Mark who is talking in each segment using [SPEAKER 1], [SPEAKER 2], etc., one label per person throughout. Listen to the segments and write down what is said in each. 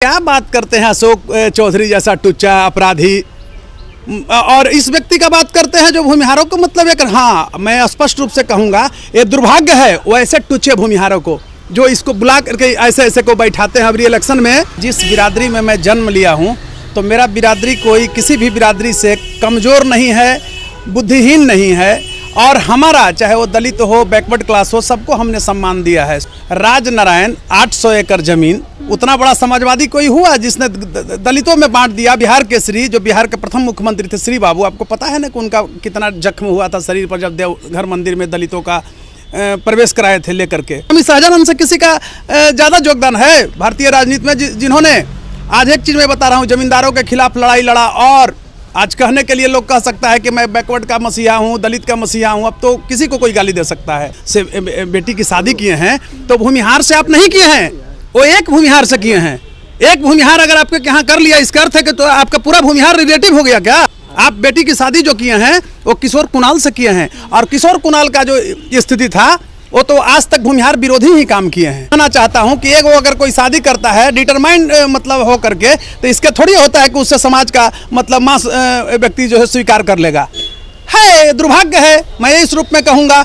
[SPEAKER 1] क्या बात करते हैं अशोक चौधरी जैसा टुच्चा अपराधी, और इस व्यक्ति का बात करते हैं जो भूमिहारों को मतलब एक, हाँ मैं स्पष्ट रूप से कहूँगा ये दुर्भाग्य है वो ऐसे टुच्चे भूमिहारों को जो इसको बुला करके ऐसे ऐसे को बैठाते हैं। अब इलेक्शन में जिस बिरादरी में मैं जन्म लिया हूँ तो मेरा बिरादरी कोई किसी भी बिरादरी से कमज़ोर नहीं है, बुद्धिहीन नहीं है, और हमारा चाहे वो दलित हो बैकवर्ड क्लास हो सबको हमने सम्मान दिया है। राजनारायण 800 एकड़ जमीन, उतना बड़ा समाजवादी कोई हुआ जिसने दलितों में बांट दिया। बिहार केसरी जो बिहार के प्रथम मुख्यमंत्री थे श्री बाबू, आपको पता है ना कि उनका कितना जख्म हुआ था शरीर पर जब देवघर मंदिर में दलितों का प्रवेश कराए थे लेकर के। स्वामी सहजानंद से किसी का ज़्यादा योगदान है भारतीय राजनीति में, जिन्होंने आज एक चीज़ मैं बता रहा हूँ, जमींदारों के खिलाफ लड़ाई लड़ा, और आज कहने के लिए लोग कह सकता है कि मैं बैकवर्ड का मसीहा हूँ, दलित का मसीहा हूँ, अब तो किसी को कोई गाली दे सकता है। से बेटी की शादी किए हैं तो भूमिहार से आप नहीं किए हैं, वो एक भूमिहार से किए हैं। एक भूमिहार अगर आपके यहाँ कर लिया इसका अर्थ है कि तो आपका पूरा भूमिहार रिलेटिव हो गया क्या? आप बेटी की शादी जो किए हैं वो किशोर कुणाल से किए हैं, और किशोर कुणाल का जो स्थिति था वो तो आज तक भूमिहार विरोधी ही काम किए हैं। मैं चाहता हूं कि एक वो अगर कोई शादी करता है डिटरमाइंड मतलब हो करके, तो इसके थोड़ी होता है कि उससे समाज का मतलब मास व्यक्ति जो है स्वीकार कर लेगा। है दुर्भाग्य है, मैं इस रूप में कहूँगा।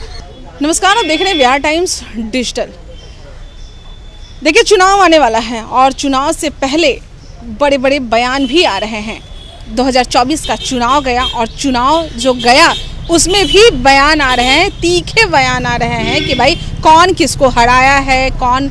[SPEAKER 2] नमस्कार, आप देख रहे हैं बिहार टाइम्स डिजिटल। देखिए, चुनाव आने वाला है और चुनाव से पहले बड़े बड़े बयान भी आ रहे हैं। 2024 का चुनाव गया और चुनाव जो गया उसमें भी बयान आ रहे हैं, तीखे बयान आ रहे हैं कि भाई कौन किसको हराया है, कौन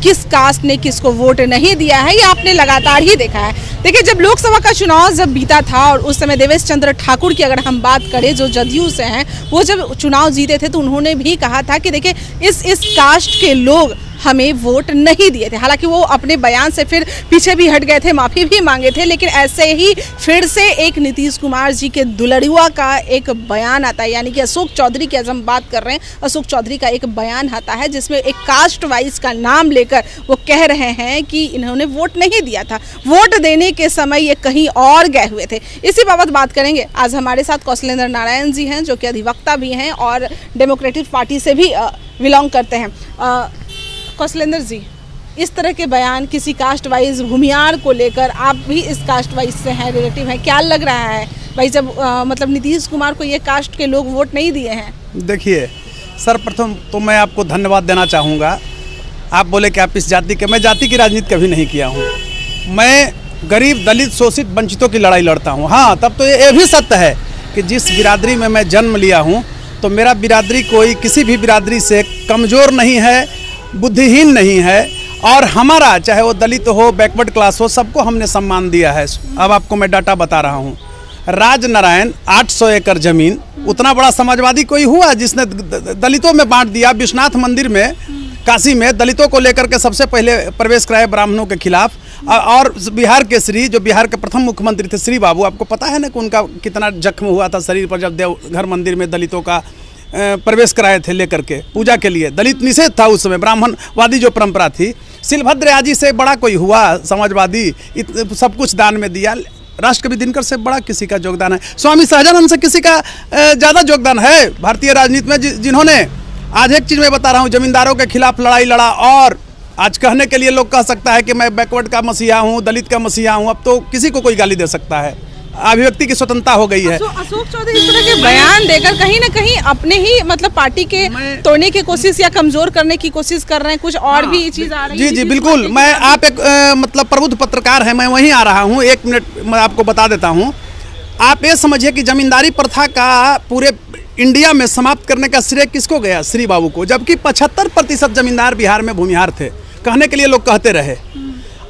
[SPEAKER 2] किस कास्ट ने किसको वोट नहीं दिया है, ये आपने लगातार ही देखा है। देखिए, जब लोकसभा का चुनाव जब बीता था और उस समय देवेश चंद्र ठाकुर की अगर हम बात करें जो जदयू से हैं, वो जब चुनाव जीते थे तो उन्होंने भी कहा था कि देखिए इस कास्ट के लोग हमें वोट नहीं दिए थे। हालांकि वो अपने बयान से फिर पीछे भी हट गए थे, माफ़ी भी मांगे थे, लेकिन ऐसे ही फिर से एक नीतीश कुमार जी के दुलड़ुआ का एक बयान आता है, यानी कि अशोक चौधरी की आज हम बात कर रहे हैं। अशोक चौधरी का एक बयान आता है जिसमें एक कास्ट वाइज का नाम लेकर वो कह रहे हैं कि इन्होंने वोट नहीं दिया था, वोट देने के समय ये कहीं और गए हुए थे। इसी बाबत बात करेंगे। आज हमारे साथ कौशलेंद्र नारायण जी हैं जो कि अधिवक्ता भी हैं और डेमोक्रेटिक पार्टी से भी बिलोंग करते हैं। कौशलेंद्र जी, इस तरह के बयान किसी कास्ट वाइज भूमिहार को लेकर, आप भी इस कास्ट वाइज से हैं, रिलेटिव हैं, क्या लग रहा है भाई जब मतलब नीतीश कुमार को ये कास्ट के लोग वोट नहीं दिए हैं? देखिए,
[SPEAKER 1] सर्वप्रथम तो मैं आपको धन्यवाद देना चाहूँगा। आप बोले कि आप इस जाति के, मैं जाति की राजनीति कभी नहीं किया हूँ। मैं गरीब दलित शोषित वंचितों की लड़ाई लड़ता हूँ। हाँ, तब तो ये भी सत्य है कि जिस बिरादरी में मैं जन्म लिया हूँ तो मेरा बिरादरी कोई किसी भी बिरादरी से कमज़ोर नहीं है, बुद्धिहीन नहीं है, और हमारा चाहे वो दलित हो बैकवर्ड क्लास हो सबको हमने सम्मान दिया है। अब आपको मैं डाटा बता रहा हूँ। राजनारायण 800 एकड़ जमीन, उतना बड़ा समाजवादी कोई हुआ जिसने दलितों में बांट दिया। विश्वनाथ मंदिर में काशी में दलितों को लेकर के सबसे पहले प्रवेश कराए ब्राह्मणों के खिलाफ, और बिहार केसरी जो बिहार के प्रथम मुख्यमंत्री थे श्री बाबू, आपको पता है ना कि उनका कितना जख्म हुआ था शरीर पर जब देवघर मंदिर में दलितों का प्रवेश कराए थे लेकर के पूजा के लिए। दलित निषेध था उस समय, ब्राह्मणवादी जो परंपरा थी। शिलभद्र आजी से बड़ा कोई हुआ समाजवादी, सब कुछ दान में दिया। राष्ट्रकवि दिनकर से बड़ा किसी का योगदान है। स्वामी सहजानंद से किसी का ज़्यादा योगदान है भारतीय राजनीति में, जिन्होंने आज एक चीज़ मैं बता रहा हूँ, जमींदारों के खिलाफ लड़ाई लड़ा, और आज कहने के लिए लोग कह सकता है कि मैं बैकवर्ड का मसीहा हूँ, दलित का मसीहा हूँ, अब तो किसी को कोई गाली दे सकता है। अभिव्यक्ति की स्वतंत्रता हो गई है।
[SPEAKER 2] अशोक चौधरी इस तरह के बयान देकर कहीं ना कहीं अपने ही मतलब पार्टी के तोड़ने की कोशिश या कमजोर करने की कोशिश कर रहे हैं, कुछ और भी चीज आ रही है।
[SPEAKER 1] जी बिल्कुल। मैं आप एक मतलब प्रबुद्ध पत्रकार हैं, मैं वहीं आ रहा हूँ। 1 मिनट मैं आपको बता देता हूँ। आप ये समझिए कि जमींदारी प्रथा का पूरे इंडिया में समाप्त करने का श्रेय किसको गया? श्री बाबू को, जबकि 75% जमींदार बिहार में भूमिहार थे। कहने के लिए लोग कहते रहे।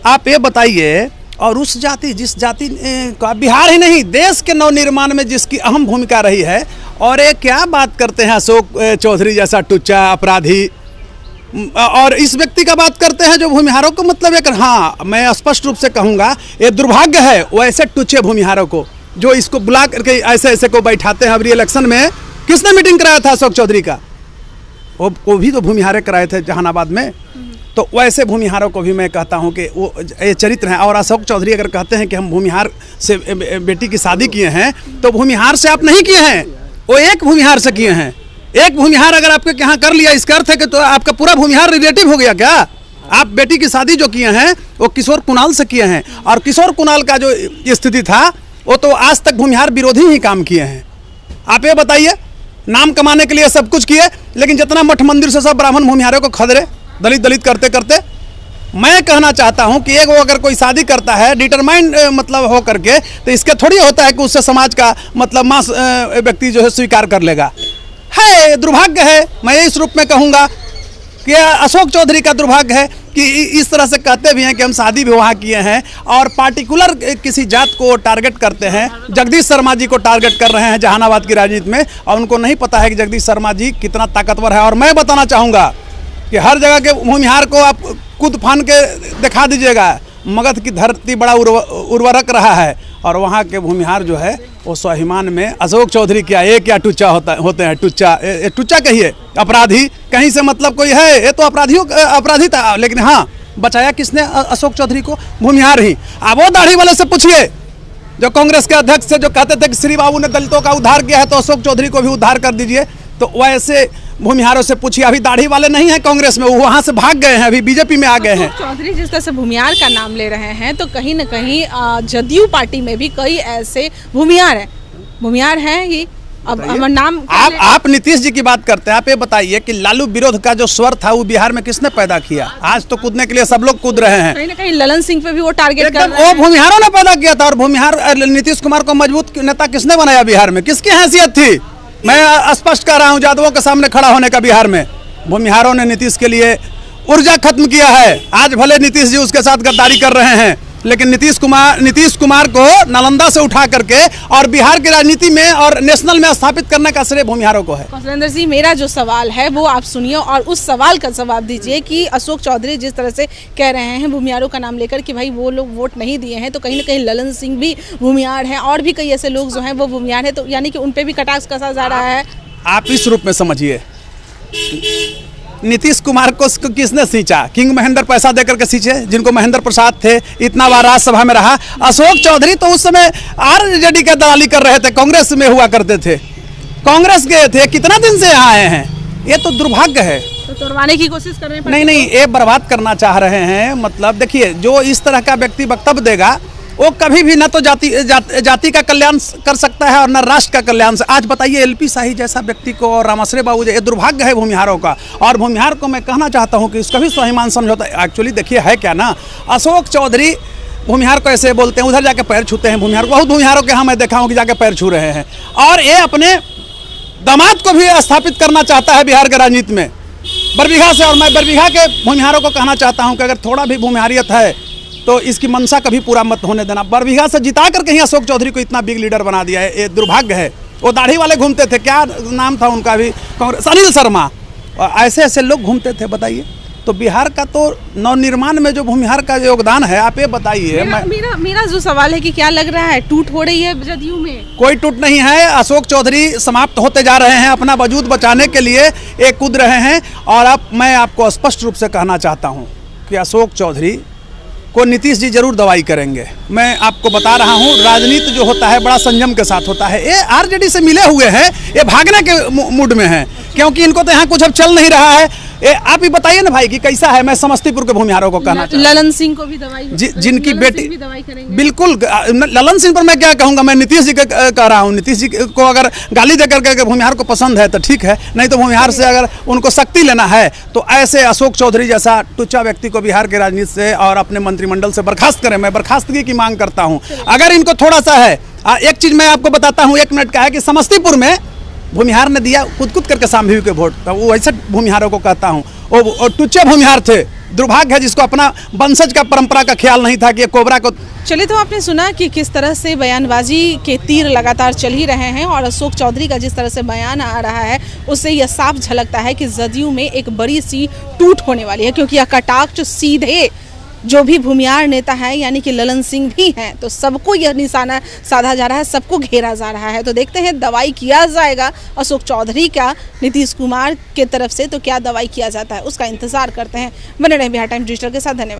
[SPEAKER 1] आप ये बताइए, और उस जाति जिस जाति का बिहार ही नहीं देश के नवनिर्माण में जिसकी अहम भूमिका रही है, और ये क्या बात करते हैं अशोक चौधरी जैसा टुच्चा अपराधी, और इस व्यक्ति का बात करते हैं जो भूमिहारों को मतलब एक, हाँ मैं स्पष्ट रूप से कहूँगा ये दुर्भाग्य है वो ऐसे टुच्चे भूमिहारों को जो इसको बुला करके ऐसे ऐसे को बैठाते हैं। अभी इलेक्शन में किसने मीटिंग कराया था अशोक चौधरी का? वो भी तो भूमिहारे कराए थे जहानाबाद में। तो वैसे भूमिहारों को भी मैं कहता हूं कि वो ये चरित्र हैं। और अशोक चौधरी अगर कहते हैं कि हम भूमिहार से बेटी की शादी किए हैं, तो भूमिहार से आप नहीं किए हैं, वो एक भूमिहार से किए हैं। एक भूमिहार अगर आपके यहाँ कर लिया इसका अर्थ है कि तो आपका पूरा भूमिहार रिलेटिव हो गया क्या? आप बेटी की शादी जो किए हैं वो किशोर कुणाल से किए हैं, और किशोर कुणाल का जो स्थिति था वो तो आज तक भूमिहार विरोधी ही काम किए हैं। आप ये बताइए, नाम कमाने के लिए सब कुछ किए, लेकिन जितना मठ मंदिर से सब ब्राह्मण भूमिहारों को खदरे दलित दलित करते करते। मैं कहना चाहता हूं कि एक वो अगर कोई शादी करता है डिटरमाइंड मतलब हो करके, तो इसके थोड़ी होता है कि उससे समाज का मतलब मास व्यक्ति जो है स्वीकार कर लेगा। है दुर्भाग्य है, मैं इस रूप में कहूँगा कि अशोक चौधरी का दुर्भाग्य है कि इस तरह से कहते भी हैं कि हम शादी विवाह किए हैं और पार्टिकुलर किसी जात को टारगेट करते हैं। जगदीश शर्मा जी को टारगेट कर रहे हैं जहानाबाद की राजनीति में, और उनको नहीं पता है कि जगदीश शर्मा जी कितना ताकतवर है। और मैं बताना चाहूँगा कि हर जगह के भूमिहार को आप कूद फान के दिखा दीजिएगा, मगध की धरती बड़ा उर्वरक रहा है, और वहाँ के भूमिहार जो है वो स्वाभिमान में अशोक चौधरी क्या एक या टुच्चा होते हैं। टुच्चा कहिए, अपराधी कहीं से मतलब कोई है, ये तो अपराधी था, लेकिन हाँ बचाया किसने अशोक चौधरी को? भूमिहार ही। आप वो दाढ़ी वाले से पूछिए जो कांग्रेस के अध्यक्ष से जो कहते थे कि श्री बाबू ने दलितों का उद्धार किया है तो अशोक चौधरी को भी उद्धार कर दीजिए, तो वैसे भूमिहारों से पूछिए। अभी दाढ़ी वाले नहीं है कांग्रेस में, वो वहाँ से भाग गए हैं, अभी बीजेपी में आ गए हैं।
[SPEAKER 2] चौधरी जिस तरह से भूमिहार का नाम ले रहे हैं, तो कहीं न कहीं जदयू पार्टी में भी कई ऐसे भूमिहार हैं ही। अब नाम
[SPEAKER 1] आप नीतीश जी की बात करते हैं, आप ये बताइए कि लालू विरोध का जो स्वर था वो बिहार में किसने पैदा किया? आज तो कूदने के लिए सब लोग कूद रहे हैं।
[SPEAKER 2] कहीं न कहीं ललन सिंह पे भी वो टारगेट कर रहे
[SPEAKER 1] हैं।
[SPEAKER 2] हैं।
[SPEAKER 1] वो भूमिहारों ने पैदा किया था, और भूमिहार नीतीश कुमार को मजबूत नेता किसने बनाया बिहार में? किसकी हैसियत थी? मैं स्पष्ट कर रहा हूं, यादवों के सामने खड़ा होने का। बिहार में भूमिहारों ने नीतीश के लिए ऊर्जा खत्म किया है। आज भले नीतीश जी उसके साथ गद्दारी कर रहे हैं, लेकिन नीतीश कुमार को नालंदा से उठा करके और बिहार की राजनीति में और नेशनल में स्थापित करने का श्रेय भूमिहारों को है।
[SPEAKER 2] कौशलेंद्र जी, मेरा जो सवाल है वो आप सुनिए और उस सवाल का जवाब दीजिए कि अशोक चौधरी जिस तरह से कह रहे हैं भूमिहारों का नाम लेकर कि भाई वो लोग वोट नहीं दिए हैं, तो कहीं ना कहीं ललन सिंह भी भूमिहार हैं और भी कई ऐसे लोग जो हैं वो भूमिहार हैं, तो यानी कि उन पे भी कटाक्ष कसा जा रहा है।
[SPEAKER 1] आप इस रूप में समझिए, नीतीश कुमार को किसने सींचा? किंग महेंद्र पैसा देकर के सींचे, जिनको महेंद्र प्रसाद थे, इतना बार राज्यसभा में रहा। अशोक चौधरी तो उस समय आरजेडी का दलाली कर रहे थे, कांग्रेस में हुआ करते थे, कांग्रेस गए थे, कितना दिन से यहाँ आए हैं। ये तो दुर्भाग्य है।
[SPEAKER 2] तो तोड़वाने की कोशिश कर रहे हैं?
[SPEAKER 1] नहीं, ये बर्बाद करना चाह रहे हैं। मतलब देखिए, जो इस तरह का व्यक्ति वक्तव्य देगा वो कभी भी न तो जाति का कल्याण कर सकता है और न राष्ट्र का कल्याण। आज बताइए, एलपी शाही जैसा व्यक्ति को और रामाश्रय बाबू, ये दुर्भाग्य है भूमिहारों का। और भूमिहार को मैं कहना चाहता हूं कि इसका भी स्वाभिमान समझौता एक्चुअली देखिए है क्या ना। अशोक चौधरी भूमिहार को ऐसे बोलते हैं, उधर जाके पैर छूते हैं भूमिहार को। बहुत भूमिहारों के यहाँ मैं देखा हूँ कि जाके पैर छू रहे हैं, और ये अपने दामाद को भी स्थापित करना चाहता है बिहार के राजनीति में बरबीघा से। और मैं बरबीघा के भूमिहारों को कहना चाहता हूँ कि अगर थोड़ा भी भूमिहारियत है तो इसकी मंशा कभी पूरा मत होने देना। बरबीघा से जिता करके ही अशोक चौधरी को इतना बिग लीडर बना दिया है, ये दुर्भाग्य है। वो दाढ़ी वाले घूमते थे, क्या नाम था उनका भी, कांग्रेस, अनिल शर्मा, और ऐसे ऐसे लोग घूमते थे। बताइए, तो बिहार का तो नवनिर्माण में जो भूमिहार का योगदान है, आप ये बताइए।
[SPEAKER 2] मेरा जो सवाल है कि क्या लग रहा है, टूट हो रही है जदयू में?
[SPEAKER 1] कोई टूट नहीं है। अशोक चौधरी समाप्त होते जा रहे हैं, अपना वजूद बचाने के लिए एक कूद रहे हैं। और अब मैं आपको स्पष्ट रूप से कहना चाहता हूँ कि अशोक चौधरी को नीतीश जी जरूर दवाई करेंगे। मैं आपको बता रहा हूँ, राजनीति जो होता है बड़ा संयम के साथ होता है। ये आरजेडी से मिले हुए हैं, ये भागने के मूड में हैं, क्योंकि इनको तो यहाँ कुछ अब चल नहीं रहा है। आप ही बताइए ना भाई कि कैसा है। मैं समस्तीपुर के भूमिहारों को कहना चाहता हूं,
[SPEAKER 2] ललन सिंह को भी दवाई,
[SPEAKER 1] जिनकी बेटी
[SPEAKER 2] भी दवाई करेंगे।
[SPEAKER 1] बिल्कुल, ललन सिंह पर मैं क्या कहूँगा, मैं नीतीश जी कह रहा हूँ। नीतीश जी को अगर गाली देकर के भूमिहार को पसंद है तो ठीक है, नहीं तो भूमिहार से अगर उनको शक्ति लेना है तो ऐसे अशोक चौधरी जैसा टुच्चा व्यक्ति को बिहार के राजनीति से और अपने मंत्रिमंडल से बर्खास्त करें। मैं बर्खास्तगी की मांग करता हूँ। अगर इनको थोड़ा सा है, एक चीज मैं आपको बताता हूँ, 1 मिनट का है कि समस्तीपुर में भूमिहार ने दिया कूद करके शाम्भवी के वोट, तो वो ऐसे भूमिहारों को कहता हूँ। वो टुच्चे भूमिहार थे। दुर्भाग्य है जिसको अपना वंशज का परंपरा का ख्याल नहीं था कि ये कोबरा को।
[SPEAKER 2] चलिए, तो आपने सुना कि किस तरह से बयानबाजी के तीर लगातार चल ही रहे हैं, और अशोक चौधरी का जिस तरह से बयान आ रहा है उससे यह साफ झलकता है कि जदयू में एक बड़ी सी टूट होने वाली है, क्योंकि यह कटाक्ष सीधे जो भी भूमिहार नेता है यानी कि ललन सिंह भी हैं, तो सबको यह निशाना साधा जा रहा है, सबको घेरा जा रहा है। तो देखते हैं दवाई किया जाएगा अशोक चौधरी का नीतीश कुमार के तरफ से, तो क्या दवाई किया जाता है उसका इंतजार करते हैं। बने रहे बिहार टाइम्स डिजिटल के साथ। धन्यवाद।